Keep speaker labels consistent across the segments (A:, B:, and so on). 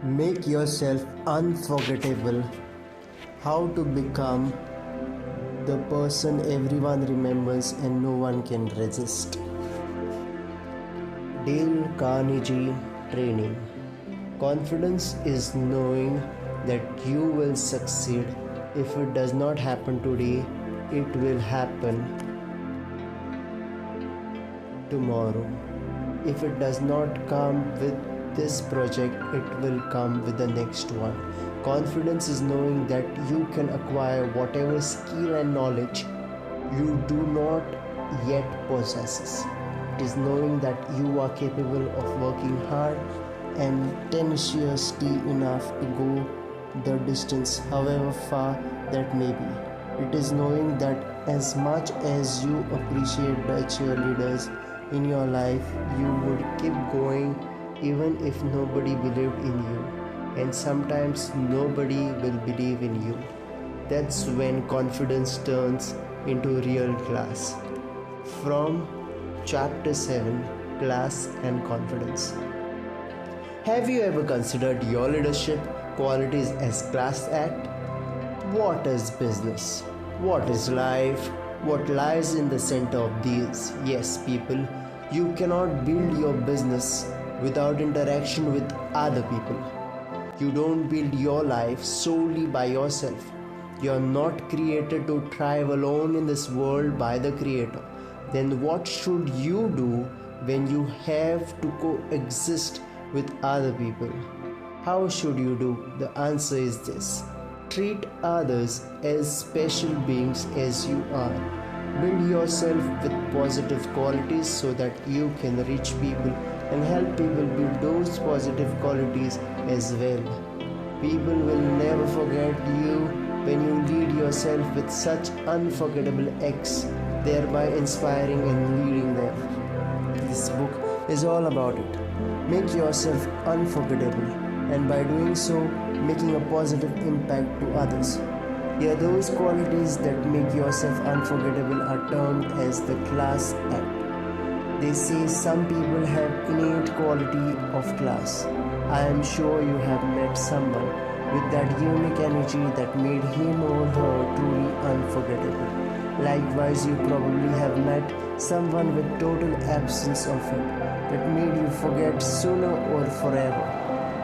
A: Make yourself unforgettable. How to become the person everyone remembers and no one can resist. Dale Carnegie training. Confidence is knowing that you will succeed. If it does not happen today, it will happen tomorrow. If it does not come with this project, it will come with the next one. Confidence is knowing that you can acquire whatever skill and knowledge you do not yet possess. It is knowing that you are capable of working hard and tenaciously enough to go the distance, however far that may be. It is knowing that as much as you appreciate the cheerleaders in your life, you would keep going even if nobody believed in you, and sometimes nobody will believe in you. That's when confidence turns into real class. From Chapter 7, Class and Confidence. Have you ever considered your leadership qualities as class act? What is business? What is life? What lies in the center of these? Yes, people, you cannot build your business without interaction with other people. You don't build your life solely by yourself. You are not created to thrive alone in this world by the Creator. Then what should you do when you have to coexist with other people? How should you do? The answer is this: treat others as special beings as you are. Build yourself with positive qualities so that you can reach people and help people build those positive qualities as well. People will never forget you when you lead yourself with such unforgettable acts, thereby inspiring and leading them. This book is all about it. Make yourself unforgettable, and by doing so, making a positive impact to others. Here, those qualities that make yourself unforgettable are termed as the class act. They say some people have innate quality of class. I am sure you have met someone with that unique energy that made him or her truly unforgettable. Likewise, you probably have met someone with total absence of it that made you forget sooner or forever.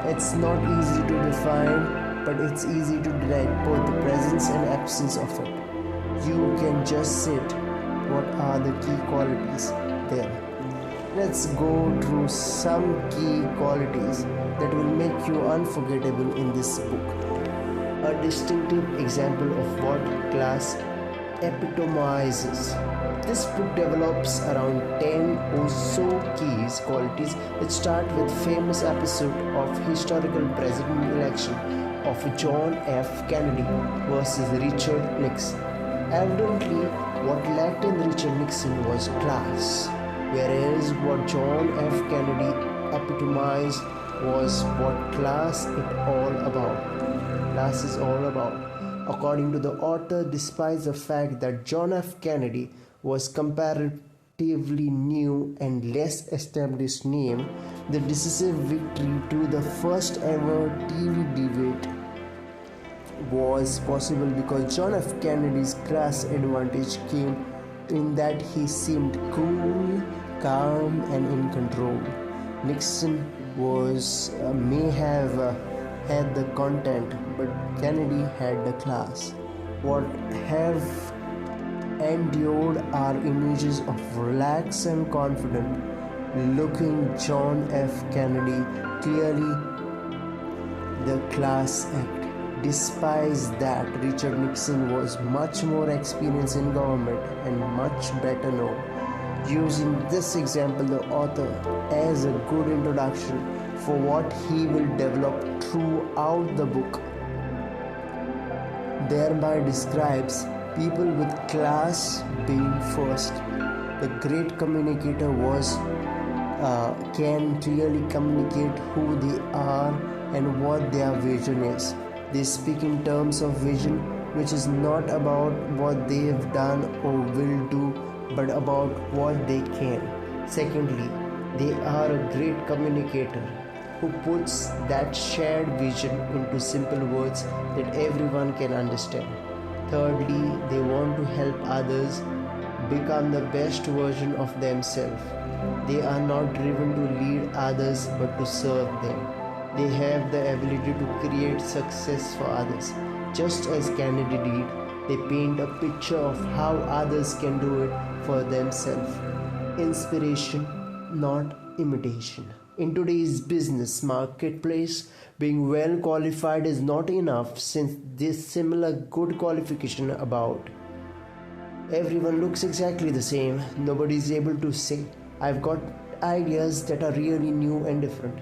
A: It's not easy to define, but it's easy to detect both the presence and absence of it. You can just sit. What are the key qualities there? Let's go through some key qualities that will make you unforgettable in this book. A distinctive example of what class epitomizes. This book develops around 10 or so key qualities that start with famous episode of historical president election of John F. Kennedy versus Richard Nixon. Evidently, what lacked in Richard Nixon was class, whereas what John F. Kennedy epitomized was what class is all about. According to the author, despite the fact that John F. Kennedy was comparatively new and less established name, the decisive victory to the first ever TV debate was possible because John F. Kennedy's class advantage came in that he seemed cool, calm, and in control. Nixon may have had the content, but Kennedy had the class. What have endured are images of relaxed and confident looking John F. Kennedy, clearly the class act. Despite that, Richard Nixon was much more experienced in government and much better known. Using this example, the author as a good introduction for what he will develop throughout the book, thereby describes people with class being first. The great communicator can clearly communicate who they are and what their vision is. They speak in terms of vision, which is not about what they have done or will do, but about what they can. Secondly, they are a great communicator. who puts that shared vision into simple words that everyone can understand. Thirdly, they want to help others become the best version of themselves. They are not driven to lead others but to serve them. They have the ability to create success for others. Just as Kennedy did, they paint a picture of how others can do it for themselves. Inspiration, not imitation. In today's business marketplace, being well qualified is not enough since this similar good qualification about. Everyone looks exactly the same. Nobody is able to say, I've got ideas that are really new and different.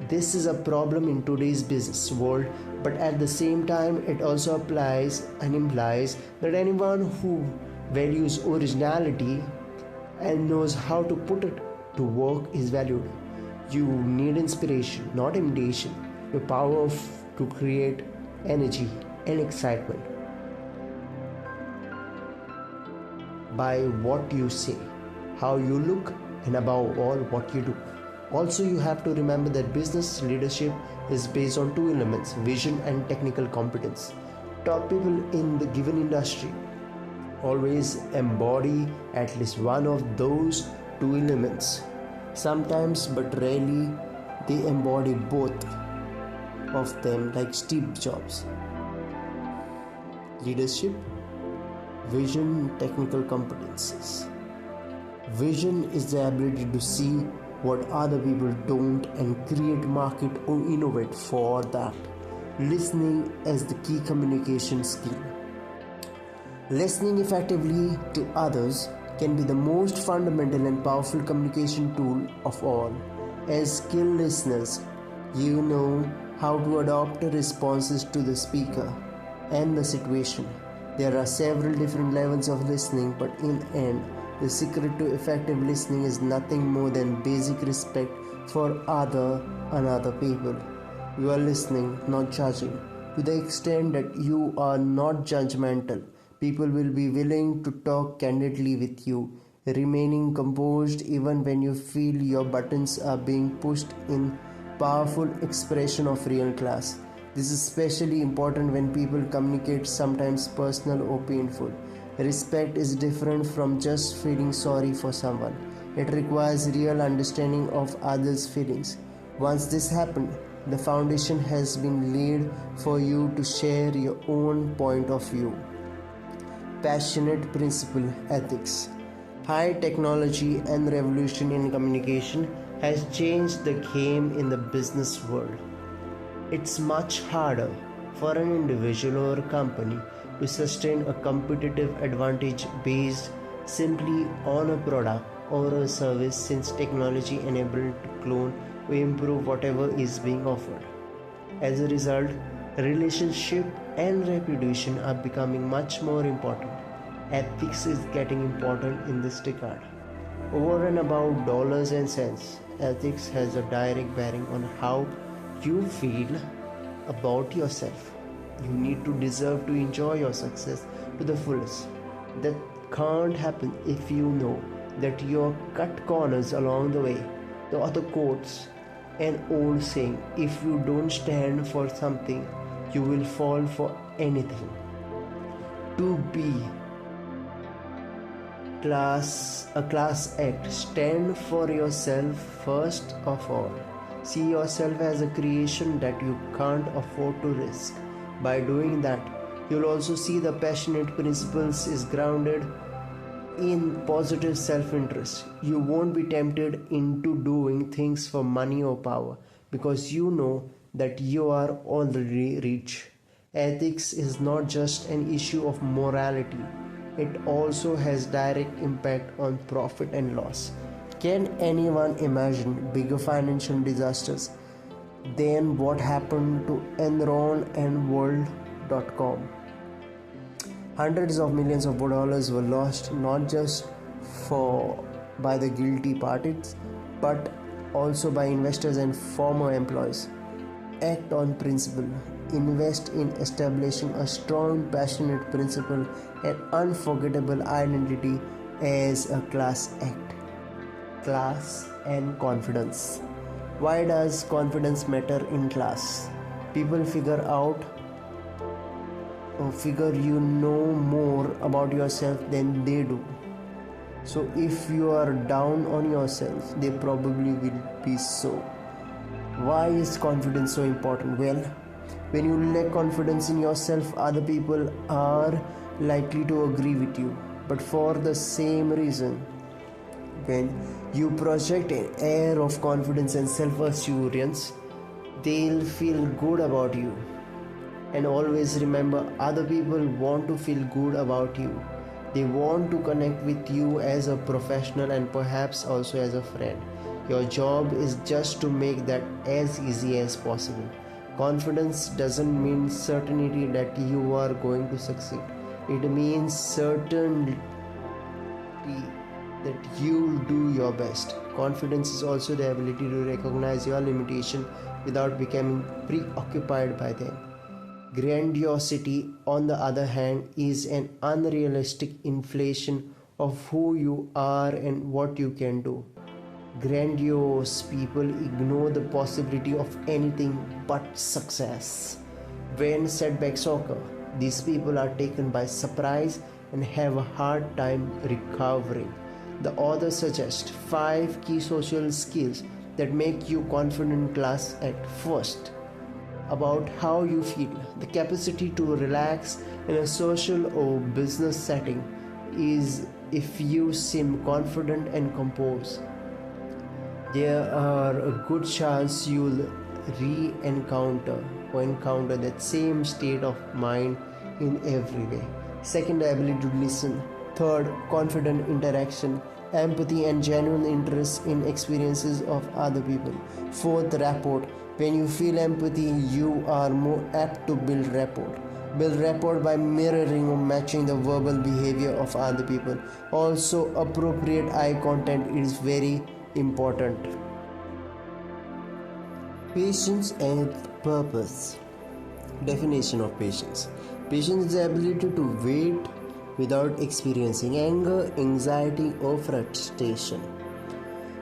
A: This is a problem in today's business world, but at the same time, it also applies and implies that anyone who values originality and knows how to put it to work is valued. You need inspiration, not imitation. Your power to create energy and excitement by what you say, how you look, and above all, what you do. Also, you have to remember that business leadership is based on two elements: vision and technical competence. Top people in the given industry always embody at least one of those two elements. Sometimes, but rarely, they embody both of them, like Steve Jobs. Leadership, vision, technical competences. Vision is the ability to see what other people don't and create, market, or innovate for that. Listening as the key communication skill. Listening effectively to others can be the most fundamental and powerful communication tool of all. As skilled listeners, you know how to adopt responses to the speaker and the situation. There are several different levels of listening, but in the end, the secret to effective listening is nothing more than basic respect for other people. You are listening, not judging. To the extent that you are not judgmental, people will be willing to talk candidly with you, remaining composed even when you feel your buttons are being pushed in powerful expression of real class. This is especially important when people communicate sometimes personal or painful. Respect is different from just feeling sorry for someone. It requires real understanding of others' feelings. Once this happens, the foundation has been laid for you to share your own point of view. Passionate principle ethics. High technology and revolution in communication has changed the game in the business world. It's much harder for an individual or a company to sustain a competitive advantage based simply on a product or a service, since technology enabled to clone or improve whatever is being offered. As a result, relationship and reputation are becoming much more important. Ethics is getting important in this regard. Over and above dollars and cents, ethics has a direct bearing on how you feel about yourself. You need to deserve to enjoy your success to the fullest. That can't happen if you know that you're cut corners along the way. The other quotes an old saying: if you don't stand for something, you will fall for anything. To be a class act, stand for yourself first of all. See yourself as a creation that you can't afford to risk. By doing that, you'll also see the passionate principles is grounded in positive self-interest. You won't be tempted into doing things for money or power because you know that you are already rich. Ethics is not just an issue of morality. It also has direct impact on profit and loss. Can anyone imagine bigger financial disasters than what happened to Enron and World.com? Hundreds of millions of dollars were lost, not just by the guilty parties, but also by investors and former employees. Act on principle. Invest in establishing a strong, passionate principle and unforgettable identity as a class act. Class and confidence. Why does confidence matter in class? People figure you know more about yourself than they do. So if you are down on yourself, they probably will be so. Why is confidence so important? Well, when you lack confidence in yourself, other people are likely to agree with you. But for the same reason, when you project an air of confidence and self assurance, they'll feel good about you. And always remember, other people want to feel good about you. They want to connect with you as a professional and perhaps also as a friend. Your job is just to make that as easy as possible. Confidence doesn't mean certainty that you are going to succeed. It means certainty that you'll do your best. Confidence is also the ability to recognize your limitation without becoming preoccupied by them. Grandiosity, on the other hand, is an unrealistic inflation of who you are and what you can do. Grandiose people ignore the possibility of anything but success. When setbacks occur, these people are taken by surprise and have a hard time recovering. The author suggests 5 key social skills that make you confident in class at first. About how you feel. The capacity to relax in a social or business setting is if you seem confident and composed. There are a good chance you'll encounter that same state of mind in every way. Second, the ability to listen. Third, confident interaction, empathy and genuine interest in experiences of other people. Fourth, rapport. When you feel empathy, you are more apt to build rapport. Build rapport by mirroring or matching the verbal behavior of other people. Also, appropriate eye contact is very important. Patience and purpose. Definition of patience. Patience is the ability to wait without experiencing anger, anxiety, or frustration.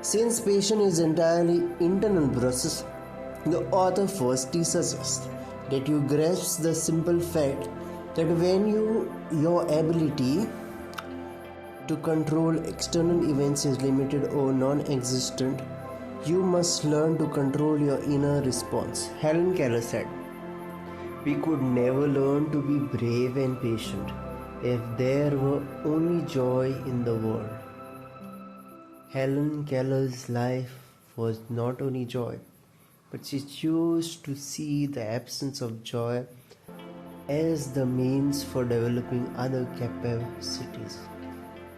A: Since patience is entirely internal process, the author firstly suggests that you grasp the simple fact that when your ability to control external events is limited or non-existent, you must learn to control your inner response. Helen Keller said, "We could never learn to be brave and patient if there were only joy in the world." Helen Keller's life was not only joy, but she chose to see the absence of joy as the means for developing other capacities.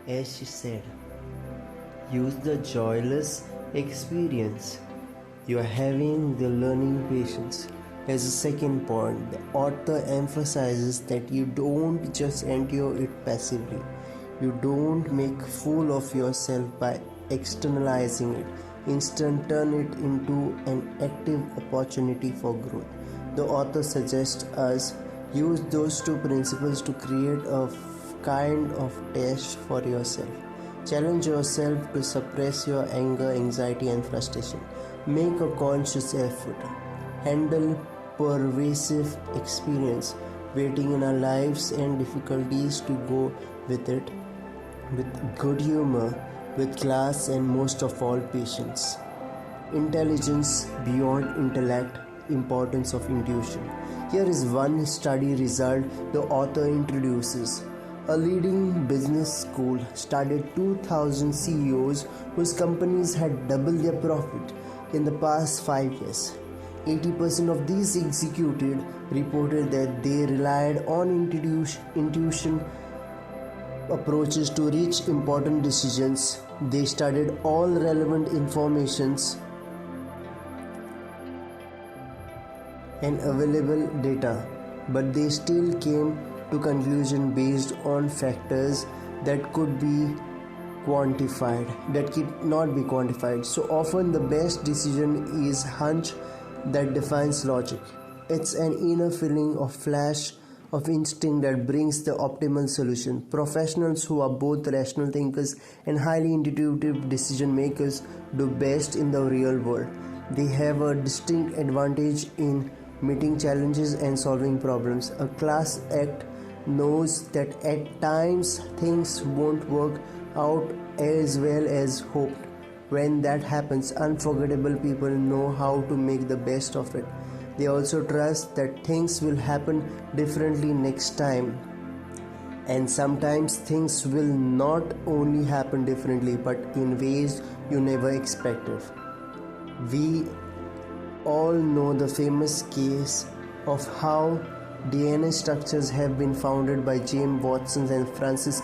A: As she said, use the joyless experience you are having the learning patience. As a second point, the author emphasizes that you don't just endure it passively. You don't make a fool of yourself by externalizing it. Instead, turn it into an active opportunity for growth. The author suggests us use those 2 principles to create a kind of test for yourself. Challenge yourself to suppress your anger, anxiety, and frustration. Make a conscious effort. Handle pervasive experience, waiting in our lives and difficulties to go with it with good humor, with class, and most of all, patience. Intelligence beyond intellect, importance of intuition. Here is one study result the author introduces. A leading business school studied 2,000 CEOs whose companies had doubled their profit in the past 5 years. 80% of these executives reported that they relied on intuition approaches to reach important decisions. They studied all relevant informations and available data, but they still came to conclusion based on factors that could not be quantified. So often the best decision is hunch that defines logic. It's an inner feeling of flash of instinct that brings the optimal solution. Professionals who are both rational thinkers and highly intuitive decision makers do best in the real world. They have a distinct advantage in meeting challenges and solving problems. A class act knows that at times things won't work out as well as hoped. When that happens, unforgettable people know how to make the best of it. They also trust that things will happen differently next time. And sometimes things will not only happen differently but in ways you never expected. We all know the famous case of how DNA structures have been founded by James Watson and Francis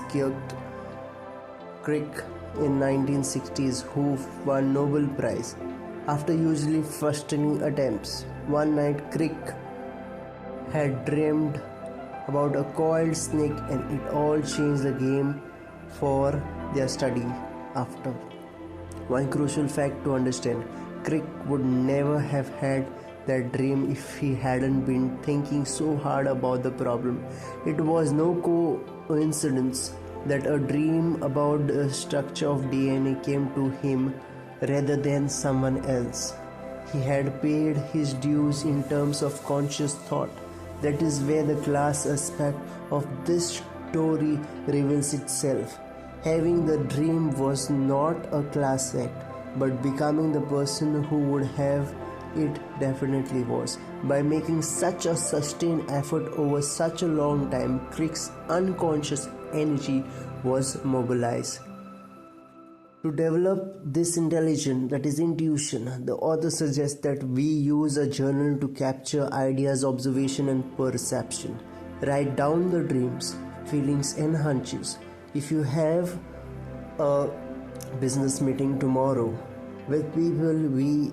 A: Crick in 1960s, who won Nobel Prize. After hugely frustrating attempts, one night Crick had dreamed about a coiled snake, and it all changed the game for their study. After one crucial fact to understand, Crick would never have had that dream if he hadn't been thinking so hard about the problem. It was no coincidence that a dream about the structure of DNA came to him rather than someone else. He had paid his dues in terms of conscious thought. That is where the class aspect of this story reveals itself. Having the dream was not a class act, but becoming the person who would have it definitely was. By making such a sustained effort over such a long time, Crick's unconscious energy was mobilized. To develop this intelligence, that is intuition, the author suggests that we use a journal to capture ideas, observation, and perception. Write down the dreams, feelings, and hunches. If you have a business meeting tomorrow with people we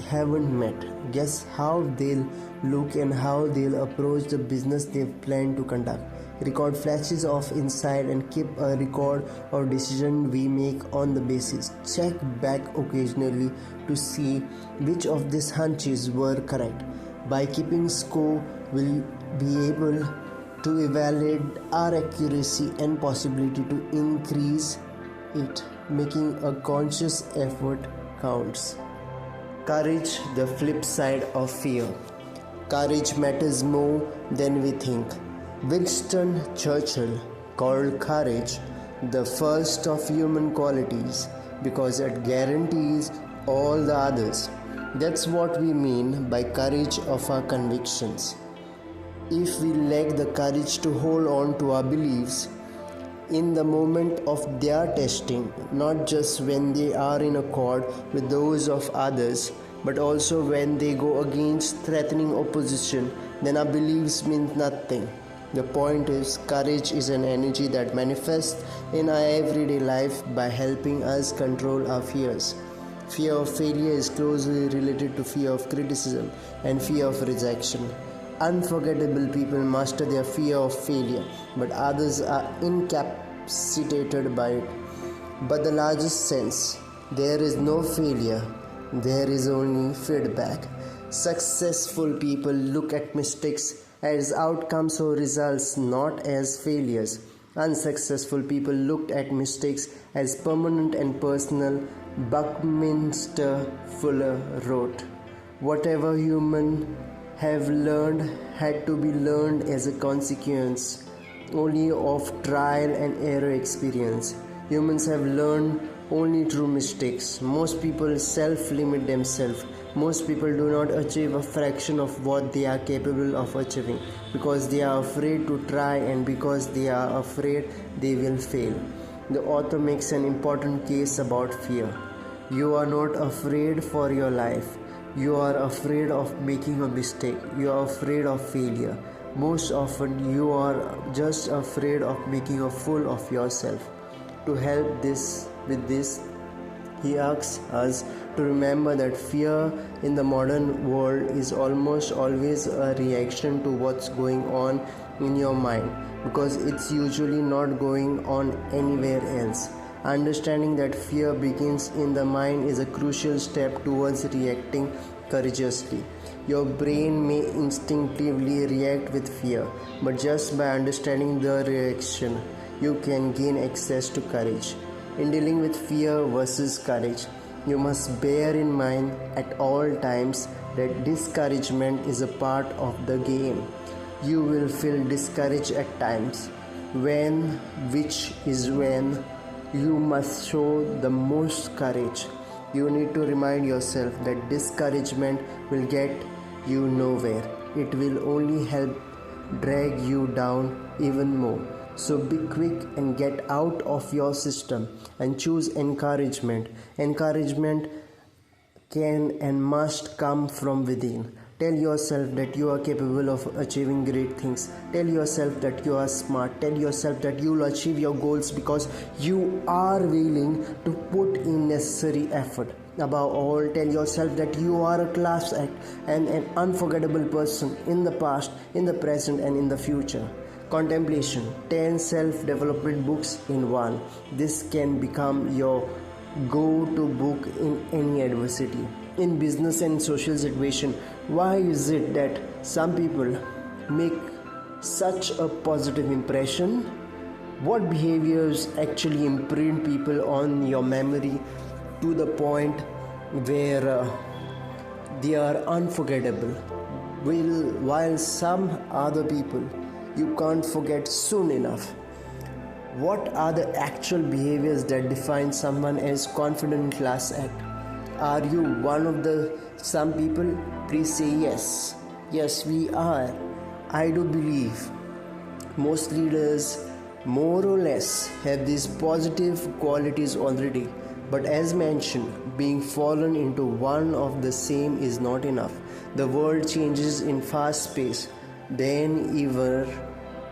A: haven't met, guess how they'll look and how they'll approach the business they've planned to conduct. Record flashes of insight and keep a record of decisions we make on the basis. Check back occasionally to see which of these hunches were correct. By keeping score, we'll be able to evaluate our accuracy and possibility to increase it. Making a conscious effort counts. Courage, the flip side of fear. Courage matters more than we think. Winston Churchill called courage the first of human qualities because it guarantees all the others. That's what we mean by courage of our convictions. If we lack the courage to hold on to our beliefs in the moment of their testing, not just when they are in accord with those of others, but also when they go against threatening opposition, then our beliefs mean nothing. The point is, courage is an energy that manifests in our everyday life by helping us control our fears. Fear of failure is closely related to fear of criticism and fear of rejection. Unforgettable people master their fear of failure, but others are incapacitated by it. But the largest sense, there is no failure, there is only feedback. Successful people look at mistakes as outcomes or results, not as failures. Unsuccessful people looked at mistakes as permanent and personal. Buckminster Fuller wrote, "Whatever humans have learned had to be learned as a consequence only of trial and error experience. Humans have learned only through mistakes. Most people self-limit themselves. Most people do not achieve a fraction of what they are capable of achieving because they are afraid to try and because they are afraid they will fail." The author makes an important case about fear. You are not afraid for your life. You are afraid of making a mistake. You are afraid of failure. Most often, you are just afraid of making a fool of yourself. To help with this, he asks us to remember that fear in the modern world is almost always a reaction to what's going on in your mind because it's usually not going on anywhere else. Understanding that fear begins in the mind is a crucial step towards reacting courageously. Your brain may instinctively react with fear, but just by understanding the reaction, you can gain access to courage. In dealing with fear versus courage, You must bear in mind at all times that discouragement is a part of the game. You will feel discouraged at times, which is when you must show the most courage. You need to remind yourself that discouragement will get you nowhere. It will only help drag you down even more. So be quick and get out of your system and choose encouragement. Encouragement can and must come from within. Tell yourself that you are capable of achieving great things. Tell yourself that you are smart. Tell yourself that you will achieve your goals because you are willing to put in necessary effort. Above all, tell yourself that you are a class act and an unforgettable person in the past, in the present, and in the future. Contemplation: 10 self development books in one. This can become your go to book in any adversity. In business and social situation, why is it that some people make such a positive impression? What behaviors actually imprint people on your memory to the point where they are unforgettable? While some other people you can't forget soon enough. What are the actual behaviors that define someone as confident class act? Are you one of the some people? Please say yes. Yes, we are. I do believe most leaders more or less have these positive qualities already. But as mentioned, being fallen into one of the same is not enough. The world changes in fast pace than ever,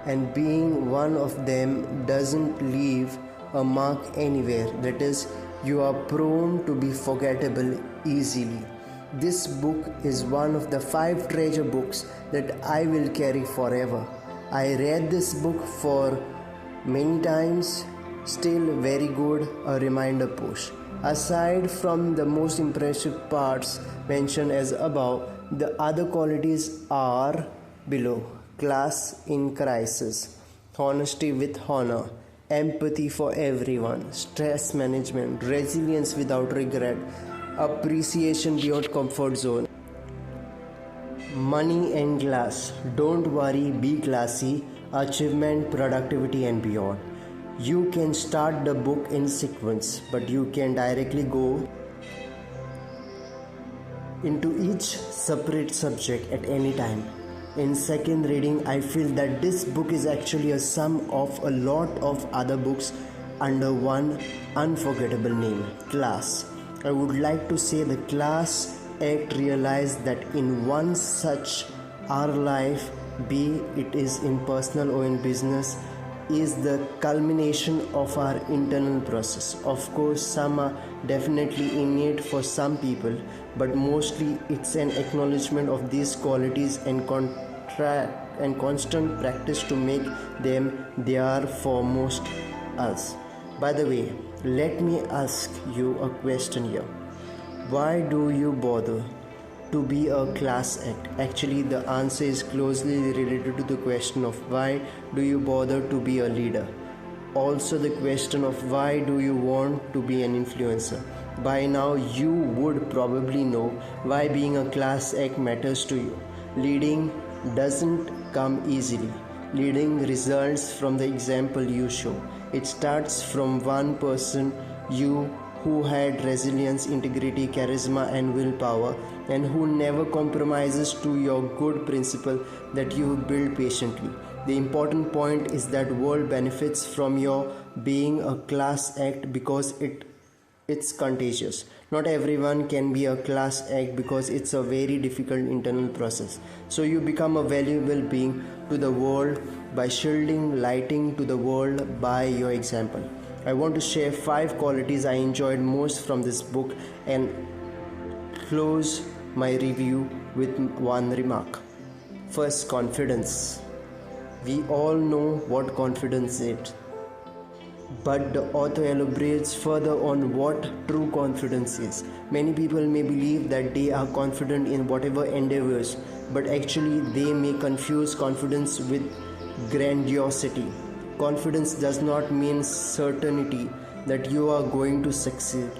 A: and being one of them doesn't leave a mark anywhere. That is, you are prone to be forgettable easily. This book is one of the 5 treasure books that I will carry forever. I read this book for many times, still very good, a reminder push. Aside from the most impressive parts mentioned as above, the other qualities are below: class in crisis, honesty with honor, empathy for everyone, stress management, resilience without regret, appreciation beyond comfort zone, money and class, don't worry, be classy, achievement, productivity, and beyond. You can start the book in sequence, but you can directly go into each separate subject at any time. In second reading, I feel that this book is actually a sum of a lot of other books under one unforgettable name: class. I would like to say the class act realized that in one such our life, be it is in personal or in business, is the culmination of our internal process. Of course, some are definitely innate for some people, but mostly it's an acknowledgement of these qualities and constant practice to make them there for most us. By the way, let me ask you a question here. Why do you bother to be a class act? Actually, the answer is closely related to the question of why do you bother to be a leader. Also, the question of why do you want to be an influencer. By now, you would probably know why being a class act matters to you. Leading doesn't come easily. Leading results from the example you show. It starts from one person, you, who had resilience, integrity, charisma, and willpower, and who never compromises to your good principle that you build patiently. The important point is that world benefits from your being a class act because it's contagious. Not everyone can be a class act because it's a very difficult internal process. So you become a valuable being to the world by shielding, lighting to the world by your example. I want to share 5 qualities I enjoyed most from this book and close my review with one remark. First, confidence. We all know what confidence is, but the author elaborates further on what true confidence is. Many people may believe that they are confident in whatever endeavors, but actually they may confuse confidence with grandiosity. Confidence does not mean certainty that you are going to succeed.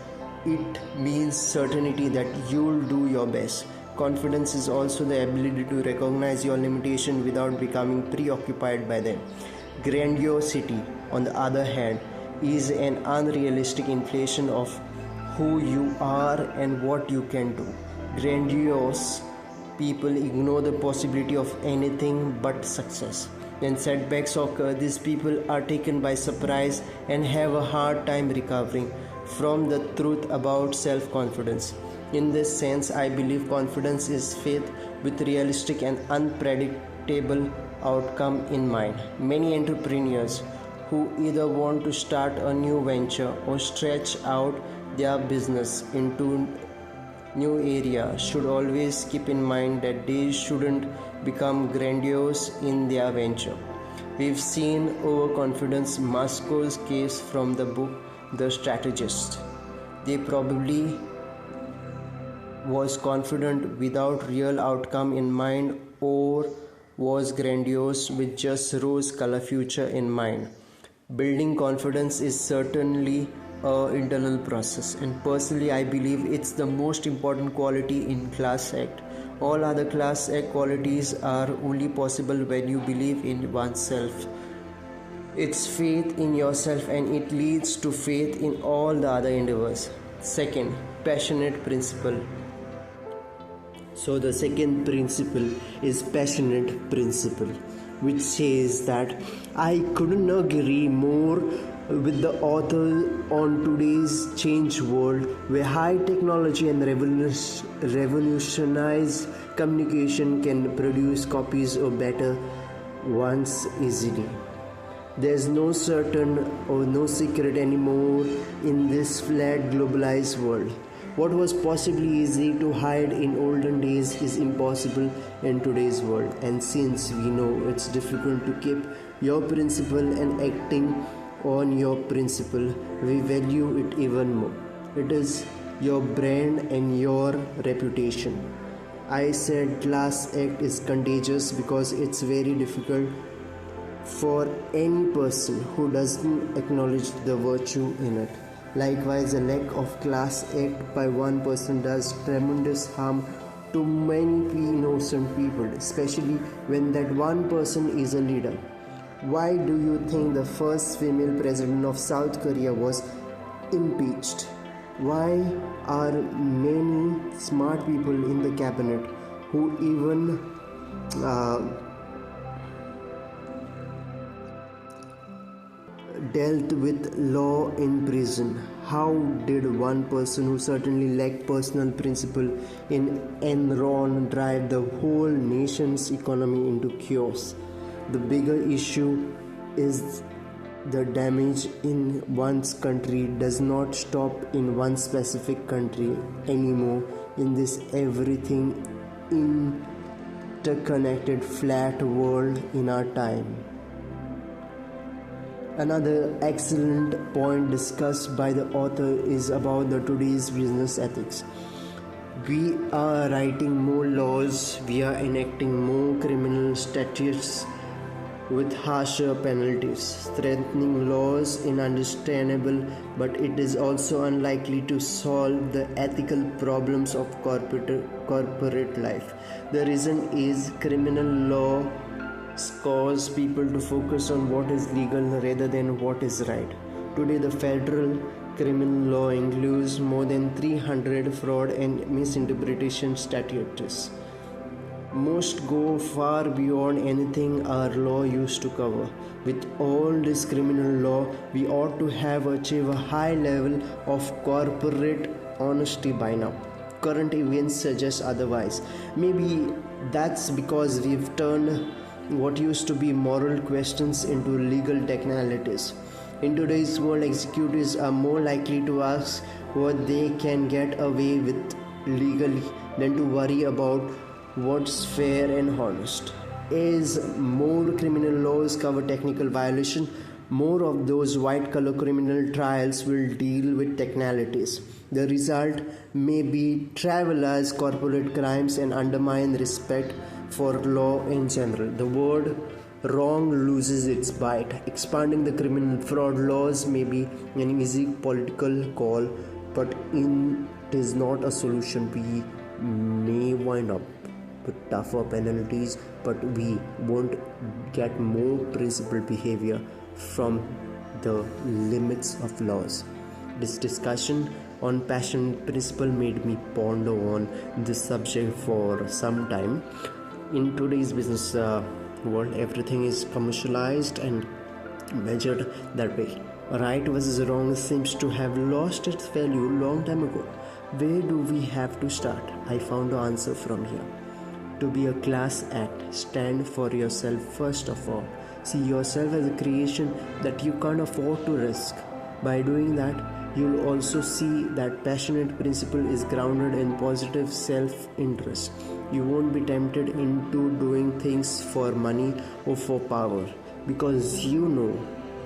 A: it means certainty that you'll do your best. Confidence is also the ability to recognize your limitation without becoming preoccupied by them. Grandiosity, on the other hand, is an unrealistic inflation of who you are and what you can do. Grandiose people ignore the possibility of anything but success. When setbacks occur, these people are taken by surprise and have a hard time recovering from the truth about self confidence. In this sense, I believe confidence is faith with realistic and unpredictable outcome in mind. Many entrepreneurs who either want to start a new venture or stretch out their business into new area should always keep in mind that they shouldn't become grandiose in their venture. We've seen overconfidence Mascow's case from the book The Strategist. They probably was confident without real outcome in mind or was grandiose with just rose color future in mind. Building confidence is certainly an internal process, and personally I believe it's the most important quality in class act. All other class act qualities are only possible when you believe in oneself. It's faith in yourself and it leads to faith in all the other endeavors. Second, passionate principle. So the second principle is passionate principle, which says that I couldn't agree more with the author on today's changed world where high technology and revolutionized communication can produce copies or better ones easily. There's no certain or no secret anymore in this flat globalized world. What was possibly easy to hide in olden days is impossible in today's world, and since we know it's difficult to keep your principle and acting on your principle, we value it even more. It is your brand and your reputation. I said class act is contagious because it's very difficult for any person who doesn't acknowledge the virtue in it. Likewise, a lack of class act by one person does tremendous harm to many innocent people, especially when that one person is a leader. Why do you think the first female president of South Korea was impeached? Why are many smart people in the cabinet who even dealt with law in prison? How did one person who certainly lacked personal principle in Enron drive the whole nation's economy into chaos? The bigger issue is the damage in one's country does not stop in one specific country anymore in this everything interconnected flat world in our time. Another excellent point discussed by the author is about the today's business ethics. We are writing more laws, we are enacting more criminal statutes with harsher penalties. Strengthening laws is understandable, but it is also unlikely to solve the ethical problems of corporate life. The reason is criminal law cause people to focus on what is legal rather than what is right. Today, the federal criminal law includes more than 300 fraud and misinterpretation statutes. Most go far beyond anything our law used to cover. With all this criminal law, we ought to have achieved a high level of corporate honesty by now. Current events suggest otherwise. Maybe that's because we've turned what used to be moral questions into legal technicalities. In today's world, executives are more likely to ask what they can get away with legally than to worry about what's fair and honest. As more criminal laws cover technical violation, more of those white-collar criminal trials will deal with technicalities. The result may be trivialize corporate crimes and undermine respect for law in general. The word wrong loses its bite. Expanding the criminal fraud laws may be an easy political call but it is not a solution. We may wind up with tougher penalties, but we won't get more principled behavior from the limits of laws. This discussion on passion principle made me ponder on this subject for some time. In today's business world, everything is commercialized and measured that way. Right versus wrong seems to have lost its value long time ago. Where do we have to start? I found the answer from here. To be a class act, stand for yourself first of all. See yourself as a creation that you can't afford to risk. By doing that, you'll also see that passionate principle is grounded in positive self-interest. You won't be tempted into doing things for money or for power, because you know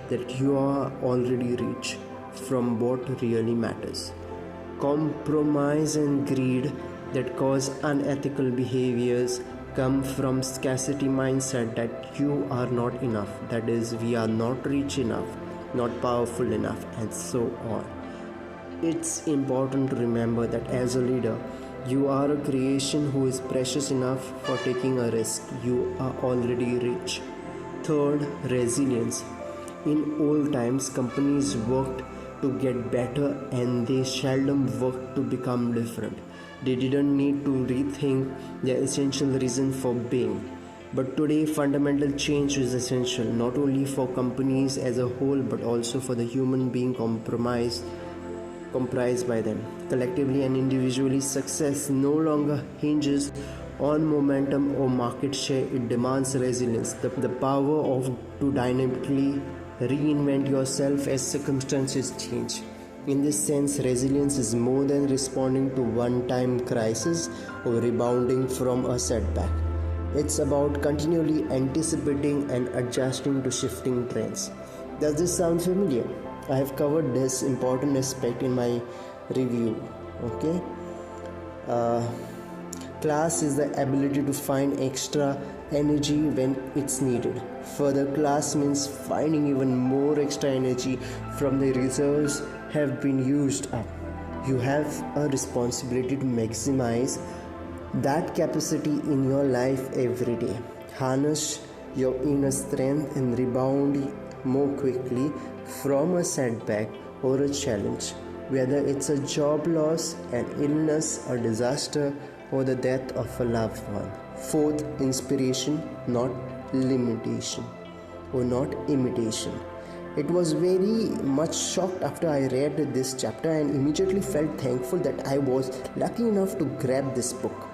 A: that you are already rich from what really matters. Compromise and greed that cause unethical behaviors come from scarcity mindset, that you are not enough, that is, we are not rich enough, not powerful enough, and so on. It's important to remember that as a leader, you are a creation who is precious enough for taking a risk. You are already rich. Third, resilience. In old times, companies worked to get better and they seldom worked to become different. They didn't need to rethink their essential reason for being. But today, fundamental change is essential, not only for companies as a whole, but also for the human being comprised by them. Collectively and individually, success no longer hinges on momentum or market share. It demands resilience, the power to dynamically reinvent yourself as circumstances change. In this sense, resilience is more than responding to one-time crisis or rebounding from a setback. It's about continually anticipating and adjusting to shifting trends. Does this sound familiar? I have covered this important aspect in my review. Okay. Class is the ability to find extra energy when it's needed. Further, class means finding even more extra energy from the reserves have been used up. You have a responsibility to maximize that capacity in your life every day. Harness your inner strength and rebound more quickly from a setback or a challenge, whether it's a job loss, an illness, a disaster, or the death of a loved one. Fourth, inspiration, not limitation or not imitation. It was very much shocked after I read this chapter and immediately felt thankful that I was lucky enough to grab this book.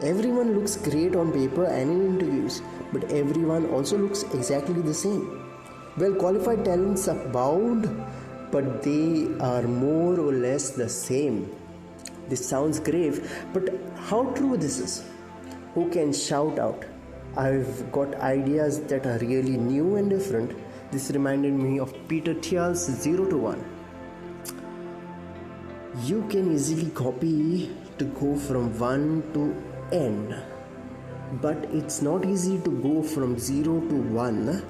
A: Everyone looks great on paper and in interviews, but everyone also looks exactly the same. Well, qualified talents abound, but they are more or less the same. This sounds grave, but how true this is? Who can shout out, I've got ideas that are really new and different? This reminded me of Peter Thiel's 0 to 1. You can easily copy to go from 1 to n, but it's not easy to go from 0 to 1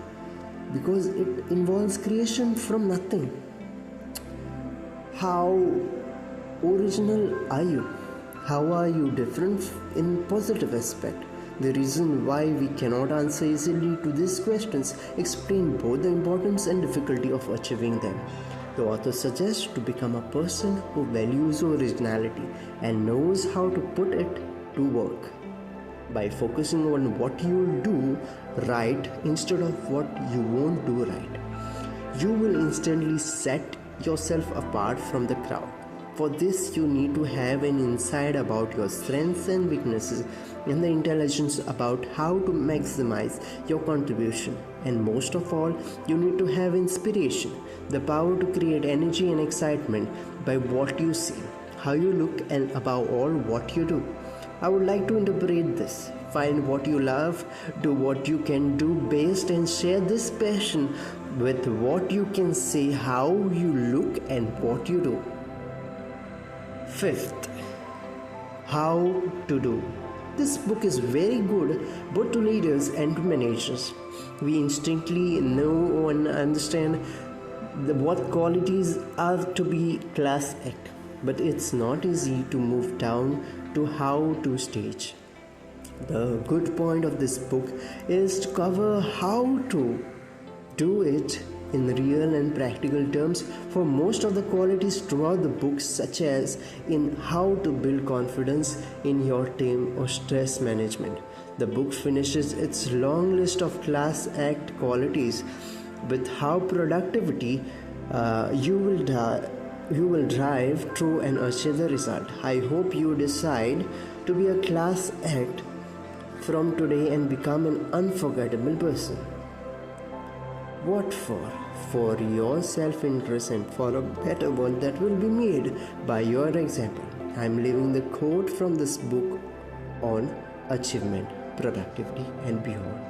A: because it involves creation from nothing. How original are you? How are you different in positive aspect? The reason why we cannot answer easily to these questions explain both the importance and difficulty of achieving them. The author suggests to become a person who values originality and knows how to put it to work. By focusing on what you'll do right instead of what you won't do right, you will instantly set yourself apart from the crowd. For this, you need to have an insight about your strengths and weaknesses and the intelligence about how to maximize your contribution. And most of all, you need to have inspiration, the power to create energy and excitement by what you see, how you look, and above all, what you do. I would like to interpret this. Find what you love, do what you can do best, and share this passion with what you can say, how you look, and what you do. Fifth, how to do. This book is very good both to leaders and to managers. We instinctively know and understand what qualities are to be class act, but it's not easy to move down to how to stage. The good point of this book is to cover how to do it in real and practical terms for most of the qualities throughout the book, such as in how to build confidence in your team or stress management. The book finishes its long list of class act qualities with how productivity you will drive through and achieve the result. I hope you decide to be a class act from today and become an unforgettable person. What for? For your self-interest and for a better world that will be made by your example. I am leaving the quote from this book on achievement, productivity and beyond.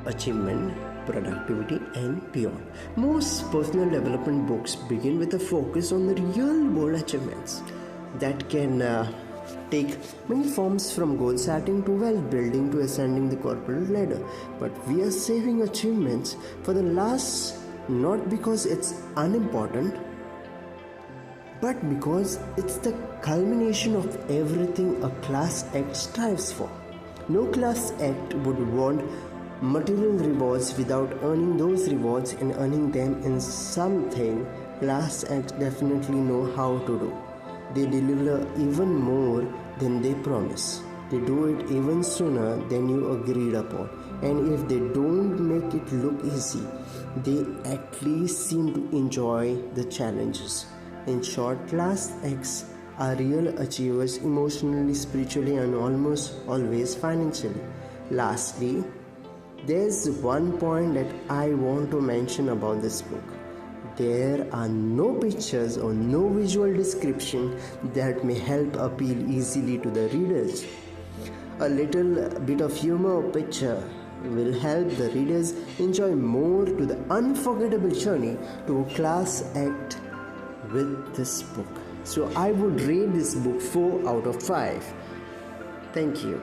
A: Achievement, productivity and beyond. Most personal development books begin with a focus on the real world achievements that can take many forms, from goal setting to wealth building to ascending the corporate ladder. But we are saving achievements for the last, not because it's unimportant, but because it's the culmination of everything a class act strives for. No class act would want material rewards without earning those rewards and earning them in something. Class acts definitely know how to do. They deliver even more than they promise. They do it even sooner than you agreed upon. And if they don't make it look easy, they at least seem to enjoy the challenges. In short, class acts are real achievers emotionally, spiritually, and almost always financially. Lastly, there's one point that I want to mention about this book. There are no pictures or no visual description that may help appeal easily to the readers. A little bit of humor or picture will help the readers enjoy more to the unforgettable journey to a class act with this book. So I would rate this book 4 out of 5. Thank you.